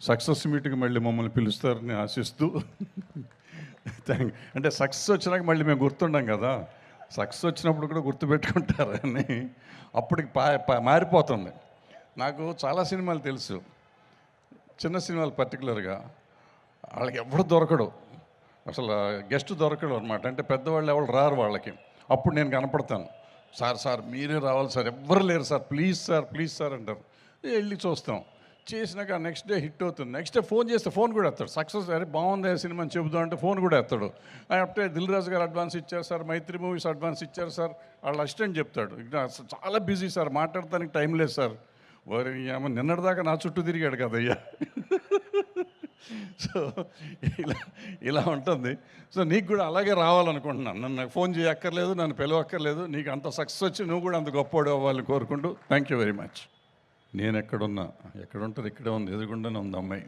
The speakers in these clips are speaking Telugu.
సక్సెస్ మీట్కి మళ్ళీ మమ్మల్ని పిలుస్తారని ఆశిస్తూ అంటే సక్సెస్ వచ్చినాక మళ్ళీ మేము గుర్తుండం కదా, సక్సెస్ వచ్చినప్పుడు కూడా గుర్తుపెట్టుకుంటారని అప్పటికి మారిపోతుంది. నాకు చాలా సినిమాలు తెలుసు, చిన్న సినిమాలు పర్టికులర్గా వాళ్ళకి ఎవరు దొరకడు, అసలు గెస్ట్ దొరకడు అనమాట. అంటే పెద్దవాళ్ళు ఎవరు రారు వాళ్ళకి. అప్పుడు నేను కనపడతాను, సార్ మీరే రావాలి సార్, ఎవ్వరు లేరు సార్, ప్లీజ్ సార్ అంటారు. వెళ్ళి చూస్తాం, చేసినాక నెక్స్ట్ డే హిట్ అవుతుంది. నెక్స్ట్ డే ఫోన్ చేస్తే ఫోన్ కూడా ఎత్తాడు, సక్సెస్ అరే బాగుంది సినిమా అని చెబుదాం అంటే ఫోన్ కూడా ఎత్తాడు. అంటే దిల్ రాజు గారు అడ్వాన్స్ ఇచ్చారు సార్, మైత్రి మూవీస్ అడ్వాన్స్ ఇచ్చారు సార్, వాళ్ళ అసిస్టెంట్ చెప్తాడు, చాలా బిజీ సార్, మాట్లాడటానికి టైం లేదు సార్. వారి ఏమో నిన్నటిదాకా నా చుట్టూ తిరిగాడు కదయ్యా. సో ఇలా ఉంటుంది. సో నీకు కూడా అలాగే రావాలనుకుంటున్నాను. నన్ను ఫోన్ చేయక్కర్లేదు, నన్ను పిలవక్కర్లేదు, నీకు అంత సక్సెస్ వచ్చి నువ్వు కూడా అంత గొప్పవాడు అవ్వాలని కోరుకుంటూ థ్యాంక్ యూ వెరీ మచ్. నేను ఎక్కడుంటుంది, ఇక్కడే ఉంది, ఎదురుగుండానే ఉంది అమ్మాయి.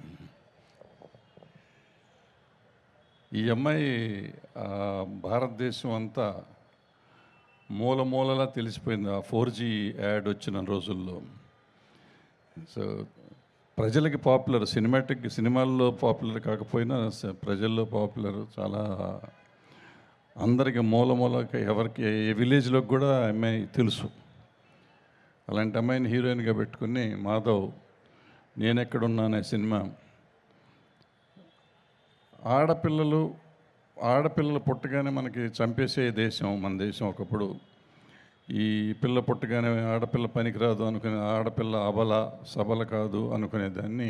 ఈ అమ్మాయి భారతదేశం అంతా మూలలా తెలిసిపోయింది ఆ 4G యాడ్ వచ్చిన రోజుల్లో. సో ప్రజలకి పాపులర్, సినిమాల్లో పాపులర్ కాకపోయినా ప్రజల్లో పాపులర్, చాలా అందరికి మూలకి ఎవరికి ఏ విలేజ్లోకి కూడా అమ్మాయి తెలుసు. అలాంటి అమ్మాయిని హీరోయిన్గా పెట్టుకుని మాధవ్ నేనెక్కడున్నా అనే సినిమా, ఆడపిల్లలు పుట్టగానే మనకి చంపేసే దేశం మన దేశం. ఒకప్పుడు ఈ పిల్ల పుట్టగానే ఆడపిల్ల పనికిరాదు అనుకునే, ఆడపిల్ల సబల కాదు అనుకునేదాన్ని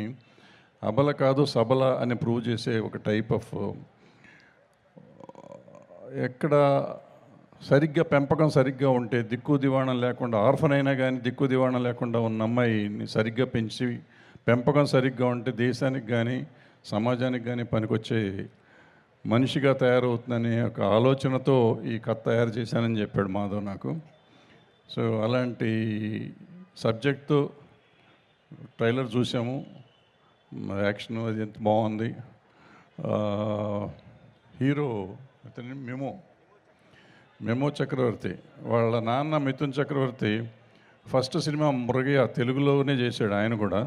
అబల కాదు సబల అని ప్రూవ్ చేసే ఒక టైప్ ఆఫ్, ఎక్కడ సరిగ్గా పెంపకం సరిగ్గా ఉంటే దిక్కు దివాణం లేకుండా, ఆర్ఫన్ అయినా కానీ దిక్కు దివాణం లేకుండా ఉన్న అమ్మాయిని సరిగ్గా పెంచి పెంపకం సరిగ్గా ఉంటే దేశానికి కానీ సమాజానికి కానీ పనికొచ్చే మనిషిగా తయారవుతుందనే ఒక ఆలోచనతో ఈ కథ తయారు చేశానని చెప్పాడు మాధవ్ నాకు. సో అలాంటి సబ్జెక్ట్తో ట్రైలర్ చూసాము, యాక్షన్ అది ఎంత బాగుంది. హీరో అతని మెమో చక్రవర్తి, వాళ్ళ నాన్న మిథున్ చక్రవర్తి ఫస్ట్ సినిమా మృగయ్య తెలుగులోనే చేశాడు ఆయన కూడా.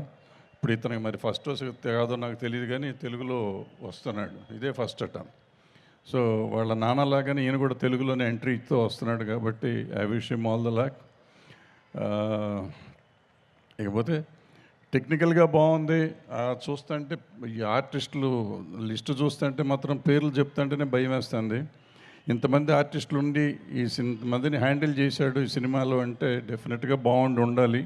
ఇప్పుడు ఇతనికి మరి ఫస్ట్ కాదో నాకు తెలియదు కానీ తెలుగులో వస్తున్నాడు, ఇదే ఫస్ట్ అటెంప్ట్. సో వాళ్ళ నాన్నలాగానే ఈయన కూడా తెలుగులోనే ఎంట్రీతో వస్తున్నాడు కాబట్టి I wish him all the luck. ఇకపోతే టెక్నికల్గా బాగుంది. చూస్తుంటే ఈ ఆర్టిస్టులు లిస్టు చూస్తుంటే మాత్రం పేర్లు చెప్తుంటేనే భయం వేస్తుంది. ఇంతమంది ఆర్టిస్టులు ఉండి ఇంతమందిని హ్యాండిల్ చేశాడు ఈ సినిమాలో అంటే డెఫినెట్గా ఉండాలి.